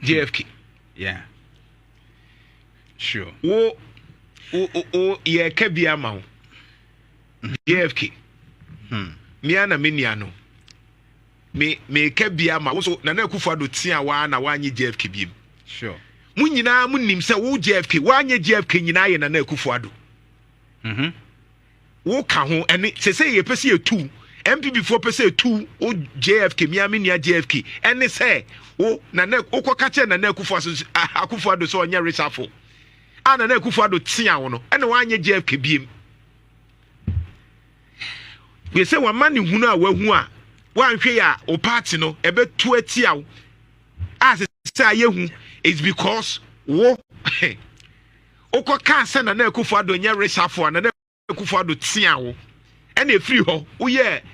JFK. Yeah. Sure. Wo ye kebia ma wo. JFK. Miana meniano. Me kebia ma wo so na Akufo-Addo tia wa na wanye JFK biem. Sure. Mu nyina mu nim se wo JFK wanye JFK nyina ye na Akufo-Addo. Wo ka ho ene se ye pese ye tu NPP for pese tu o JFK miamenia JFK ene se wo na ukwa che na Akufo-Addo so onya reshuffle ana na Akufo-Addo tia wo no ene wanye JFK biem. We say wa mani hunu a wahu a wanhwe ya o party no ebetu atia wo as say yehu is because wo ukwa ka se na Akufo-Addo nya reshuffle na Akufo-Addo tia wo and a free ho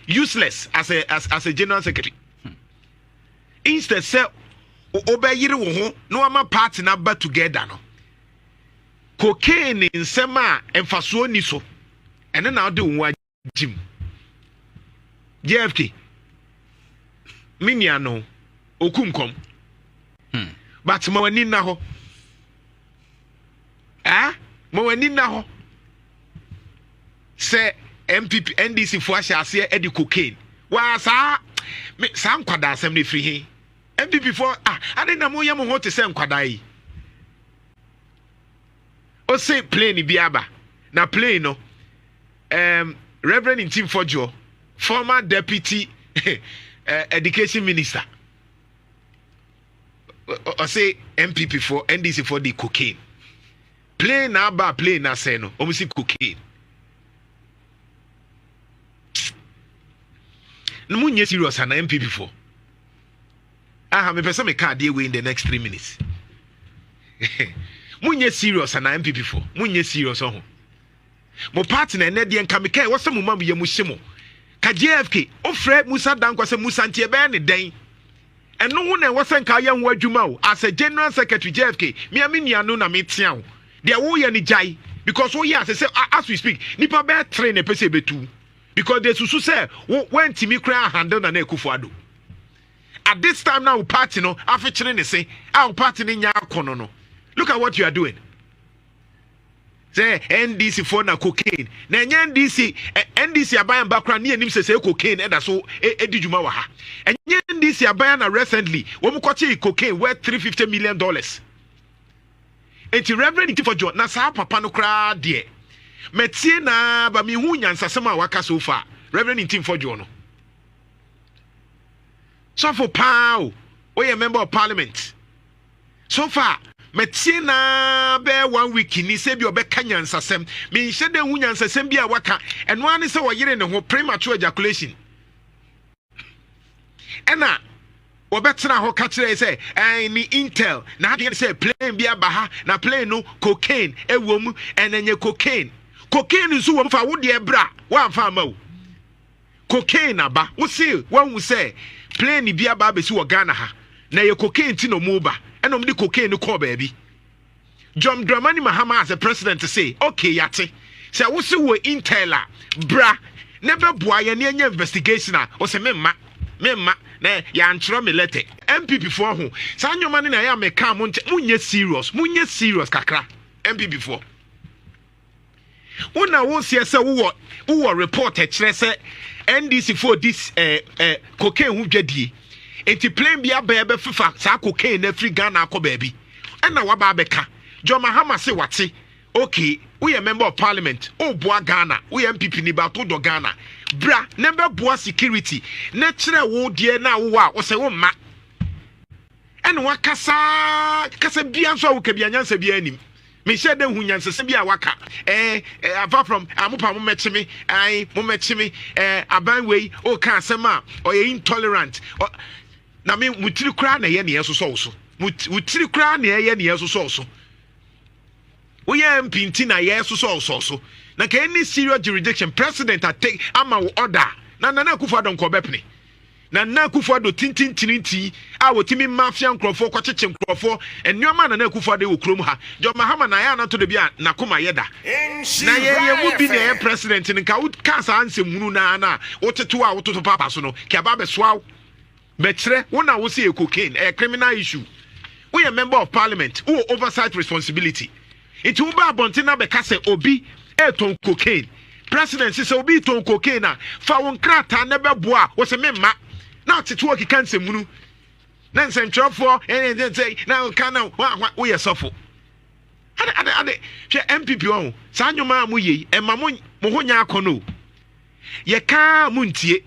useless as a general secretary. Instead say obeyire wo ho no ama party na ba together no. Cocaine in sema emfaso ni so. Ene na de wo agim. JFK. Minia no okumkom. But mawani na ho. Mawani na ho. Say NPP NDC for asase e di cocaine wa sa nkwada asem ne free he NPP for ade na mo yam ho te se nkwada yi o say plane bi aba na plane no Reverend Ntim Fojo, former deputy education minister, o say NPP for NDC for the cocaine plane na aba plane na say no o say cocaine. No munye serious na NPP for. Me person me card dey in the next 3 minutes. Munye serious na NPP for. Munye serious ho. Mo party na dey nka me kai wo se mo mam ye mo hyemo. Ka JFK ofre Musa Dankwa se Musa ntie be ne den. Eno ho na wo se nka ye ho adwuma o as a general secretary JFK me amenia no na me tia wo. There wo ye ni jai because wo ye as we speak nipa be train e pese betu. Because they susu say when Timi cry handle na Akufo-Addo. At this time now party no afechire ne say our party ni nya kono no. Look at what you are doing. Say NDC for na cocaine. Na nya NDC aban background ni enim say cocaine e da so edi djuma wa ha. Enya NDC aban na recently wo mu kwache cocaine worth $350 million. Enti Reverend Ntim Fojo na sa papa no kra de metie na ba mi hu nyansasem a waka so far Reverend Ntim Fojo no so for pow we a member of parliament so far metie na be 1 week ni se bi obeka nyansasem me nhye de hu nyansasem bi a waka eno ane se wo yire ne ho premature ejaculation ena obetena ho ka kire say ni intel na de say plane bi aba ha na plane no cocaine ewom enenye cocaine nso wo mfa wo de bra wa mfa ma wo cocaine aba wo see wan wo say plane bi aba be si wo Ghana ha na ye cocaine ti no mu ba enom de cocaine ko ba bi John Dramani Mahama as a president say okay yate say wo see wo intel bra never boy ye na investigation o say memma na ya ntro me lete MPP for ho sa nyoma ne na ya me ka mo munye serious kakra MPP for una won see say wo report e kire say NDC for this cocaine hu dwadie enti plane bia ba be fifa sa cocaine na free Ghana akoba bi na wa ba beka John Mahama say wate okay we a member of parliament o boa Ghana we MPP ni ba to do Ghana bra number boa security na kire wo de na wo a wo say wo ma ene wa kasa bia so wo ka bia nyansa bia anim me share dem hunyansa bia waka apart from amopa mo mechimi mo mechimi aban wei o ka asema o ye intolerant na me mutiri kra na ye ne yeso so mutiri kra na ye ne yeso so wo ye mpinti na yeso so na ka any serious jurisdiction president take ama order na Akufo-Addo nkobepne na Akufo-Addo tintintinti a wotimi mafia nkrofo kwacheche nkrofo enwama na Akufo-Addo wo krom ha John Mahama na ya na to de bia na koma yeda na ye mu bi na president nka wo kasa ansem na woteto a wototo papa so no ke aba be soaw be kire wo na wo se cocaine criminal issue we a member of parliament who oversight responsibility. It will be abontina bekase obi ton cocaine. President says obi ton cocaine na fa won krata na beboa wo se memma. Na tetu ki kan semunu. Na nsem for anything say na kan na we yesofo. Ade hwe MPP on sa nwoma mu yi e ma mo ho nya akono. Ye ka mu ntie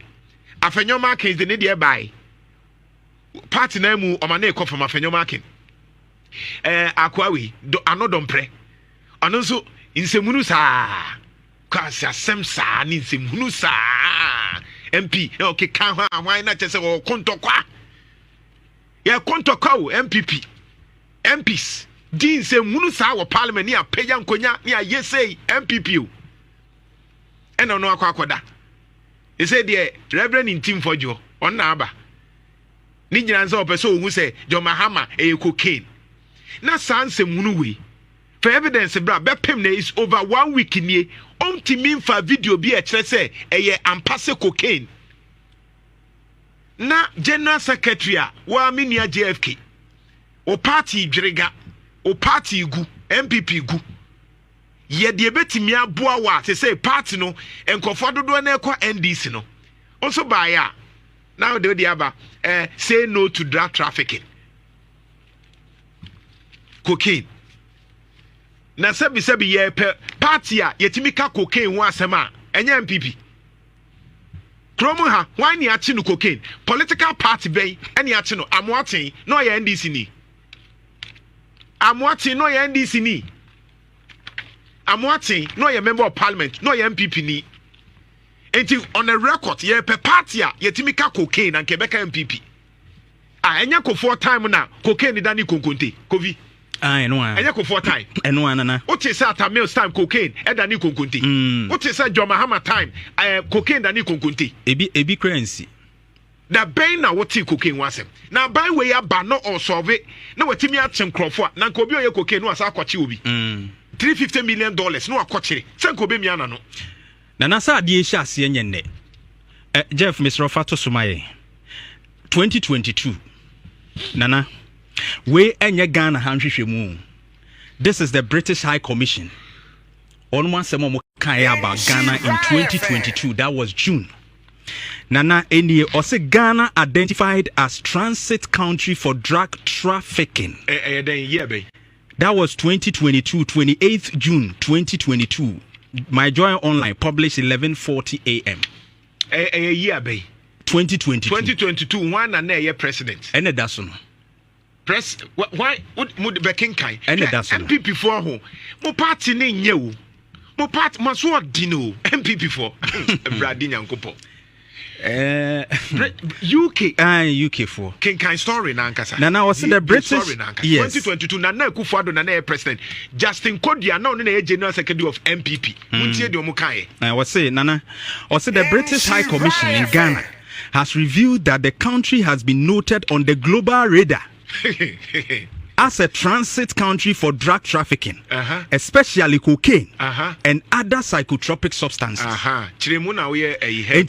afanyoma kan de ne de bai. Party na mu o ma na ekofa afanyoma kan. Akwawi anodompre ono nso nsemunu saa kwasi asem saa ni nsemunu saa MP okay kan ho ahwan na chese wo kontokwa ya kontokwa wo MPP MPs di nsemunu saa wo parliament ni apeja nkonya ni ayesei MPP o eno no akwakoda e say de Reverend Ntim fojo on na aba ni nyina nso opeso ohu se Jo Mahama cocaine na sanse munu we for evidence bra bepem na is over 1 week nie ontimi fa video bi e kire se eye ampase cocaine na general secretary wa minia JFK o party dweriga o party gu MPP gu ye de betimi aboa wa se say party no enkofo dodo na ekọ NDC no also by ya now the aba say no to drug trafficking. Cocaine na sebi ye party a yetimi ka cocaine ho asem a enya MPP kromo ha why ni achi no cocaine political party bay eni achi no amoaten no ye NDC ni amoaten no ye NDC ni amoaten no ye member of parliament no ye MPP ni enti on a record ye party a yetimi ka cocaine and Quebec MPP enya ko 4 time na cocaine dani konkonte kovi no one. Enya ko 4 time. No one na. What is that Mills time cocaine e dani konkonte. What is that Jo Mahama time cocaine dani konkonte. Ebi currency. Na ben na what cocaine wasem. Na ban we ya ba no or solve na watimi achen krofo na nka obi oye cocaine no asa akwache obi. $350 million no akwachere. Se nka obi mi ana no. Na sa ade ehia ase enye nne. Jeff Mr. Fato Sumaye 2022. Nana we enye Ghana hanhwehwemu. This is the British High Commission. On one sem mo kan about Ghana in 2022. That was June. Nana eni ose Ghana identified as transit country for drug trafficking. That was 2022, 28th June 2022. My Joy Online published 11:40 a.m. A year bay. 2022. 2022 one and a president. Ene daso. Press why would be kinkai MPP for who mo party ne nye mo party maso dino MPP for Bradi Nyankopo UK for kinkai story na nkasa na was the British yes 2022 na Akufo-Addo na president Justin Kodua na na general secretary of MPP muntie de omo kai was say nana was the British High Commission in Ghana has revealed that the country has been noted on the global radar as a transit country for drug trafficking, especially cocaine and other psychotropic substances.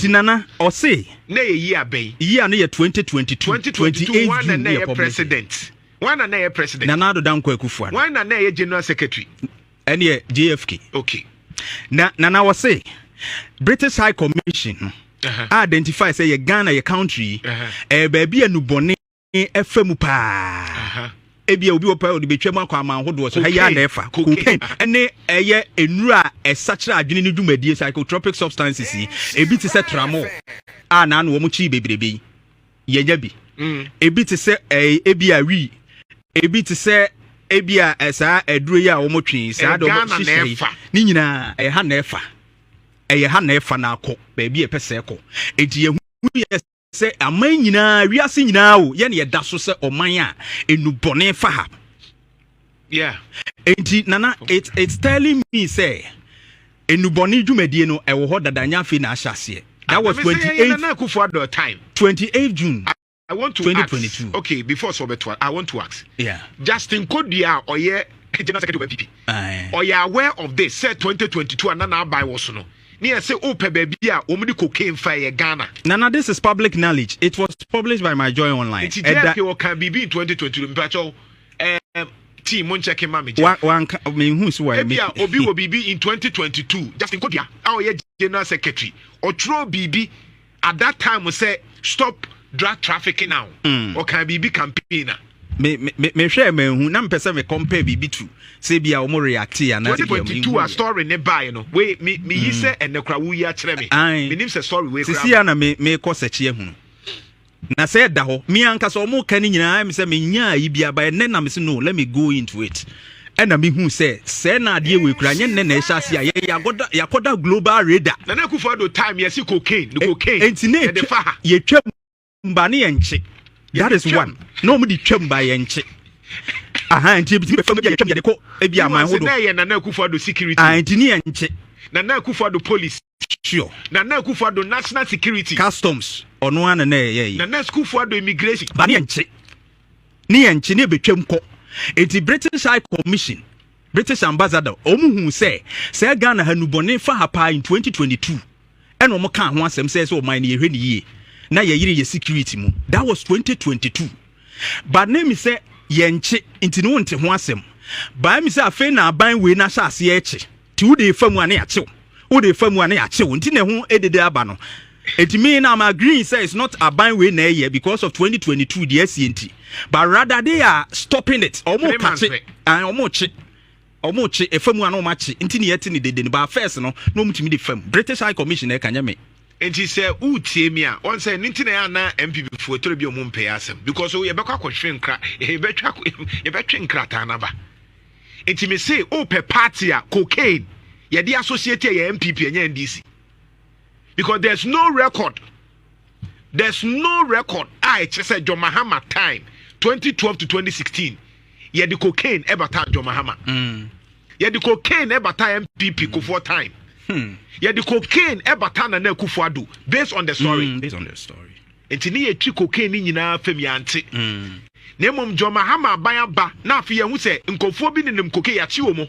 Nana or say, year 2022, 2022 one and a president. One and a president. Nana do Akufo-Addo. One and a general secretary. And JFK. Okay. Nana was say, British High Commission identifies say Ghana a country, baby and nubone. FM pa ebia obi opa odi betwam akwa amanhodo so haya na efa cocaine ene eye enura esachira adwene ne dwumadie psychotropic substances ebi te se tramo na wo mu chi bebrebe yenya bi ebi te se ebia wi ebi te se ebia esa aduro ya wo mu twi sa do hihye ni nyina ha na efa na akọ ba bi epese ekọ enti ehu say aman nyina wiase nyina o ye na yeda so se oman a enubone fa ha enti nana it's telling me say enubone dwumadie no ewo ho dadanya fe na ahyase that was 28 June I want to 2022 ask, okay before so beto I want to ask yeah Justin Kodua oye general secretary of MPP or you aware of this say 2022 anana buy was no near say open baby omudi cocaine fire Ghana. Nana, this is public knowledge. It was published by My Joy Online. It can be in 2022. team mon check mama one me who so why ebia obi wo bibi in 2022 Justin Kodua our general secretary otro bibi at that time we say stop drug trafficking now or can bibi campaigner me share me hu na mpese me compare bibi to say bia o mo react ya na 2022 a story ne buy no we me yi say enekra wu yi a kire me nim say story we kra sisi ya na me ko search hu na say da ho me anka so mo kan nyina me say me nya yi bia ba ne na me say no let me go into it and me hu say na ade we kura nye ne na ehya se ya koda global radar na na kufa do time yes cocaine entine ye twam mba ne yenche that is one no mo di twam ba yenche aha nti bi fam ya twam ya de ko ebia man ho do na ye na kufa do security entine yenche na kufa do police sure na kufa do national security customs ono ana na ye na kufa do immigration ba ne yenche ne betwam ko enti British High Commission British Ambassador omuhu say Ghana hanubone fa hapa in 2022 and omo kan ho asem say o man ye hwe ni ye na ye yire ye security mu that was 2022 but name say ye nche enti no nte ho asem ba mi say afen na aban we na sha ase ye eche ti wo de famu ane achew wo de famu ane achew enti na ho edede aba no enti me na am agreeing say it's not aban we na ye because of 2022 the SCNT but rather they are stopping it omo kache and omo che efamu anu machi nti ne yeti ne dede ne ba first no no mutimi de fam British High Commission e kanya me enti say utie mi a on say nti na ya na NPP foto bi omo mpe asem because we be kwa kwhwe nkra e betwe nkra ta na ba enti me say o pe party a cocaine ye dey associate ye NPP enya NDC because there's no record I say John Mahama time 2012 to 2016 ye the cocaine ever time John Mahama ye the cocaine ever time MPP Kufuor time ye the cocaine ever time na Kufuor ado based on the story enti ni ye twi cocaine ni nyina fam ya ante na mom John Mahama ban aba na afi ye hu say nkofo bi ne nem cocaine ya chi wo mo